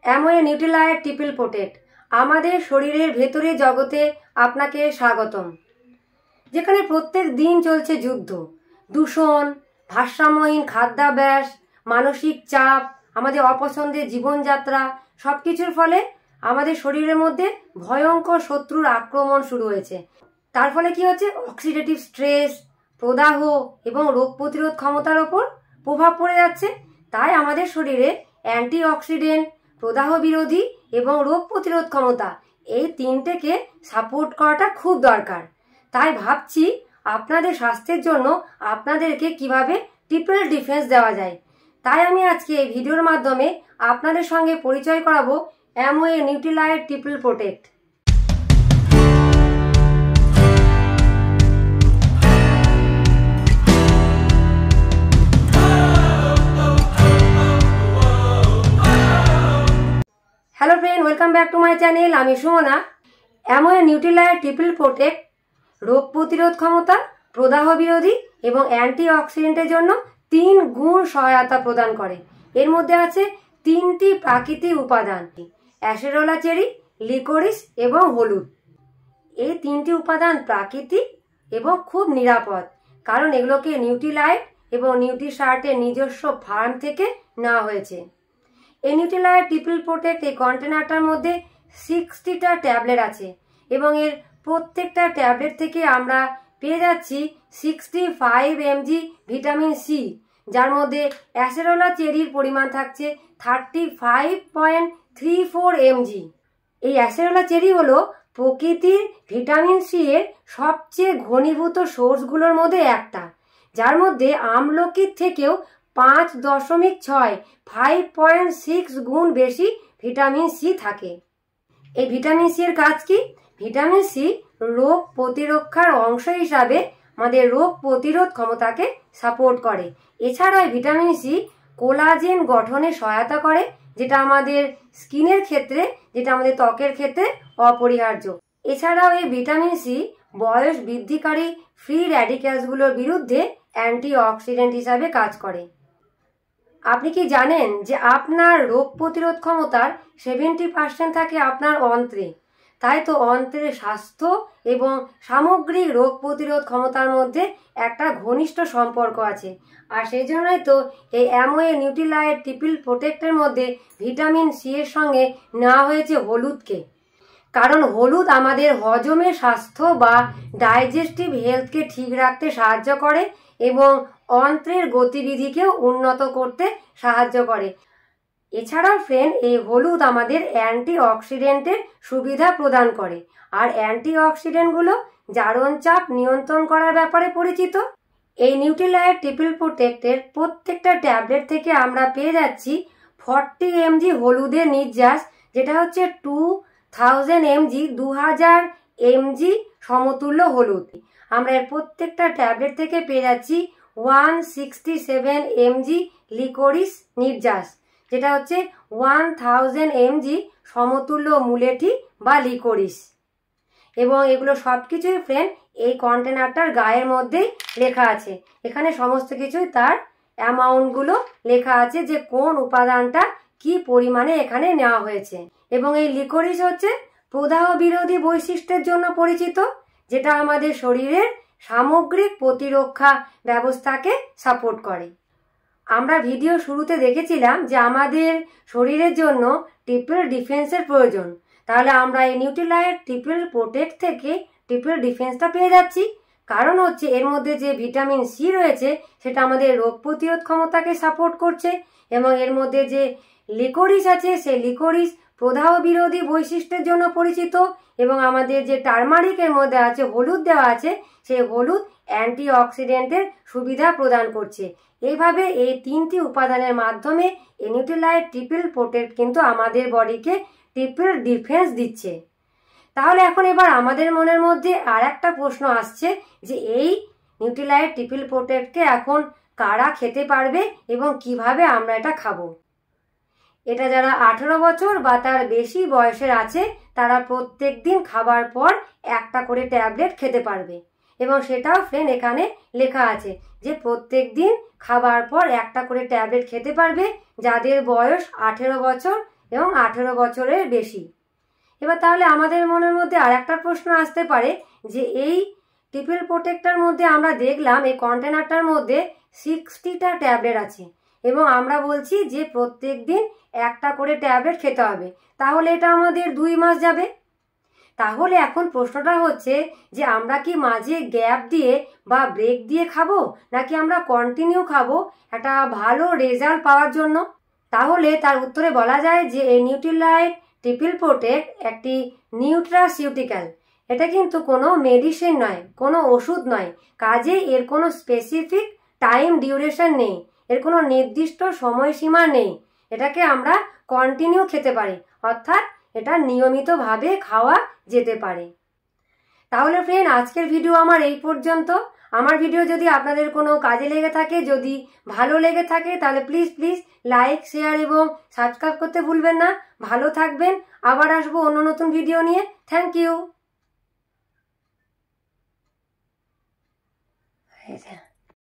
অ্যামোয়ে Nutrilite triple protect আমাদের শরীরের ভেতরে জগতে আপনাকে স্বাগতম। যেখানে প্রত্যেক দিন চলছে যুদ্ধ, দূষণ, ভারসাম্যহীন খাদ্যাভ্যাস, মানসিক চাপ, আমাদের অপছন্দের জীবনযাত্রা সব কিছুর ফলে আমাদের শরীরের মধ্যে ভয়ঙ্কর শত্রুর আক্রমণ শুরু হয়েছে। তার ফলে কি হচ্ছে, অক্সিডেটিভ স্ট্রেস, প্রদাহ এবং রোগ প্রতিরোধ ক্ষমতার ওপর প্রভাব পড়ে যাচ্ছে। তাই আমাদের শরীরে অ্যান্টিঅক্সিডেন্ট, প্রদাহ বিরোধী এবং রোগ প্রতিরোধ ক্ষমতা এই তিনটেকে সাপোর্ট করাটা খুব দরকার। তাই ভাবছি আপনাদের স্বাস্থ্যের জন্য আপনাদেরকে কিভাবে ট্রিপল ডিফেন্স দেওয়া যায়। তাই আমি আজকে এই ভিডিওর মাধ্যমে আপনাদের সঙ্গে পরিচয় করাবো Amway Nutrilite triple protect. Hello friend, welcome back to my channel. আমি Sumana. Amway Nutrilite triple protect রোগ প্রতিরোধ ক্ষমতা, প্রদাহ বিরোধী এবং অ্যান্টিঅক্সিডেন্টের জন্য 3 গুণ সহায়তা প্রদান করে। এর মধ্যে আছে 3টি প্রাকৃতিক উপাদান, অ্যাসেরোলা চেরি, লিকোরিস এবং হলুদ। এই 3টি উপাদান প্রাকৃতিক এবং খুব নিরাপদ, কারণ এগুলোকে নিউট্রিলাইট এবং নিউট্রিশার্টের নিজস্ব ফার্ম থেকে নেওয়া হয়েছে। এই নিউট্রিলাইট ট্রিপল প্রোটেক্ট এই কন্টেনারটার মধ্যে 60টা ট্যাবলেট আছে এবং এর প্রত্যেকটা ট্যাবলেট থেকে আমরা পেয়ে যাচ্ছি 65 mg ভিটামিন সি, যার মধ্যে অ্যাসেরোলা চেরির পরিমাণ থাকছে 35.34 mg। এই অ্যাসেরোলা চেরি হলো প্রকৃতির ভিটামিন সি এর সবচেয়ে ঘনীভূত সোর্সগুলোর মধ্যে একটা, যার মধ্যে আমলকির থেকেও 5.6 গুণ বেশি ভিটামিন সি থাকে। এই ভিটামিন সি এর কাজ কি? ভিটামিন সি রোগ প্রতিরক্ষার অংশ হিসাবে আমাদের রোগ প্রতিরোধ ক্ষমতাকে সাপোর্ট করে। এছাড়াও ভিটামিন সি কোলাজেন গঠনে সহায়তা করে, যেটা আমাদের স্কিনের ক্ষেত্রে, যেটা আমাদের ত্বকের ক্ষেত্রে অপরিহার্য। এছাড়াও এই ভিটামিন সি বয়স বৃদ্ধিকারী ফ্রি র্যাডিক্যালসগুলোর বিরুদ্ধে অ্যান্টিঅক্সিডেন্ট হিসাবে কাজ করে। আপনি কি জানেন যে আপনার রোগ প্রতিরোধ ক্ষমতার 70% থাকে আপনার অন্ত্রে? তাই তো অন্ত্রের স্বাস্থ্য এবং সামগ্রিক রোগ প্রতিরোধ ক্ষমতার মধ্যে একটা ঘনিষ্ঠ সম্পর্ক আছে। আর সেই জন্যই তো এই অ্যামোয়ে নিউট্রিলাইট ট্রিপল প্রোটেক্টের মধ্যে ভিটামিন সি এর সঙ্গে নেওয়া হয়েছে হলুদকে, কারণ হলুদ আমাদের হজমের স্বাস্থ্য বা ডাইজেস্টিভ হেলথকে ঠিক রাখতে সাহায্য করে এবং অন্ত্রের গতিবিধিকেও উন্নত করতে সাহায্য করে। এছাড়াও ফ্রেন্ড, এই হলুদ আমাদের অ্যান্টিঅক্সিডেন্টের সুবিধা প্রদান করে। আর অ্যান্টিঅক্সিডেন্টগুলো জারণ চাপ নিয়ন্ত্রণ করার ব্যাপারে পরিচিত। এই নিউট্রিলাইট ট্রিপল প্রোটেক্টের প্রত্যেকটা ট্যাবলেট থেকে আমরা পেয়ে যাচ্ছি 40 mg হলুদের নির্যাস, যেটা হচ্ছে 2000 mg 2000 mg সমতুল্য হলুদ। আমরা এর প্রত্যেকটা ট্যাবলেট থেকে পেয়ে যাচ্ছি 167 mg লিকোরিস নির্যাস, যেটা হচ্ছে 1000 mg সমতুল্য মুলেঠি বা লিকোরিস। এবং এগুলো সবকিছুই ফ্রেন্ড এই কন্টেনারটার গায়ের মধ্যেই লেখা আছে। এখানে সমস্ত কিছুই তার অ্যামাউন্টগুলো লেখা আছে, যে কোন উপাদানটা কি পরিমাণে এখানে নেওয়া হয়েছে। এবং এই লিকোরিস হচ্ছে প্রদাহ বিরোধী বৈশিষ্ট্যের জন্য পরিচিত, যেটা আমাদের শরীরের সামগ্রিক প্রতিরক্ষা ব্যবস্থাকে সাপোর্ট করে। আমরা ভিডিও শুরুতে দেখেছিলাম যে আমাদের শরীরের জন্য ট্রিপল ডিফেন্সের প্রয়োজন। তাহলে আমরা এই নিউট্রিলাইট ট্রিপল প্রোটেক্ট থেকে ট্রিপল ডিফেন্সটা পেয়ে যাচ্ছি, কারণ হচ্ছে এর মধ্যে যে ভিটামিন সি রয়েছে সেটা আমাদের রোগ প্রতিরোধ ক্ষমতাকে সাপোর্ট করছে, এবং এর মধ্যে যে লিকোরিস আছে সেই লিকোরিস প্রদাহ বিরোধী বৈশিষ্ট্যের জন্য পরিচিত, এবং আমাদের যে টারমারিকের মধ্যে আছে হলুদ দেওয়া আছে, সেই হলুদ অ্যান্টিঅক্সিডেন্টের সুবিধা প্রদান করছে। এইভাবে এই 3টি উপাদানের মাধ্যমে এই নিউট্রিলাইট ট্রিপল প্রোটেক্ট কিন্তু আমাদের বডিকে ট্রিপল ডিফেন্স দিচ্ছে। তাহলে এখন এবার আমাদের মনের মধ্যে আর একটা প্রশ্ন আসছে, যে এই নিউট্রিলাইট ট্রিপল প্রোটেক্টকে এখন কারা খেতে পারবে এবং কিভাবে আমরা এটা খাবো? এটা যারা 18 বছর বা তার বেশি বয়সের আছে তারা প্রত্যেক দিন খাবার পর একটা করে ট্যাবলেট খেতে পারবে, এবং সেটাও ফ্রেন্ড এখানে লেখা আছে যে প্রত্যেক দিন খাবার পর একটা করে ট্যাবলেট খেতে পারবে যাদের বয়স 18 বছর এবং 18 বছরের বেশি। এবার তাহলে আমাদের মনের মধ্যে আর একটা প্রশ্ন আসতে পারে যে এই ট্রিপল প্রোটেক্টটার মধ্যে আমরা দেখলাম এই কন্টেনারটার মধ্যে 60টা ট্যাবলেট আছে এবং আমরা বলছি যে প্রত্যেক দিন একটা করে ট্যাবলেট খেতে হবে, তাহলে এটা আমাদের 2 মাস যাবে। তাহলে এখন প্রশ্নটা হচ্ছে যে আমরা কি মাঝে গ্যাপ দিয়ে বা ব্রেক দিয়ে খাবো, নাকি আমরা কন্টিনিউ খাবো একটা ভালো রেজাল্ট পাওয়ার জন্য? তাহলে তার উত্তরে বলা যায় যে এই নিউট্রিলাইট ট্রিপল প্রোটেক্ট একটি নিউট্রাসিউটিক্যাল। এটা কিন্তু কোনো মেডিসিন নয়, কোনো ওষুধ নয়, কাজেই এর কোনো স্পেসিফিক টাইম ডিউরেশন নেই, এর কোনো নির্দিষ্ট সময়সীমা নেই। এটাকে আমরা কন্টিনিউ খেতে পারি, অর্থাৎ এটা নিয়মিতভাবে খাওয়া যেতে পারে। তাহলে ফ্রেন্ড, আজকের ভিডিও আমার এই পর্যন্ত। আমার ভিডিও যদি আপনাদের কোনো কাজে লেগে থাকে, যদি ভালো লেগে থাকে, তাহলে প্লিজ প্লিজ লাইক, শেয়ার এবং সাবস্ক্রাইব করতে ভুলবেন না। ভালো থাকবেন, আবার আসবো অন্য নতুন ভিডিও নিয়ে। Thank you.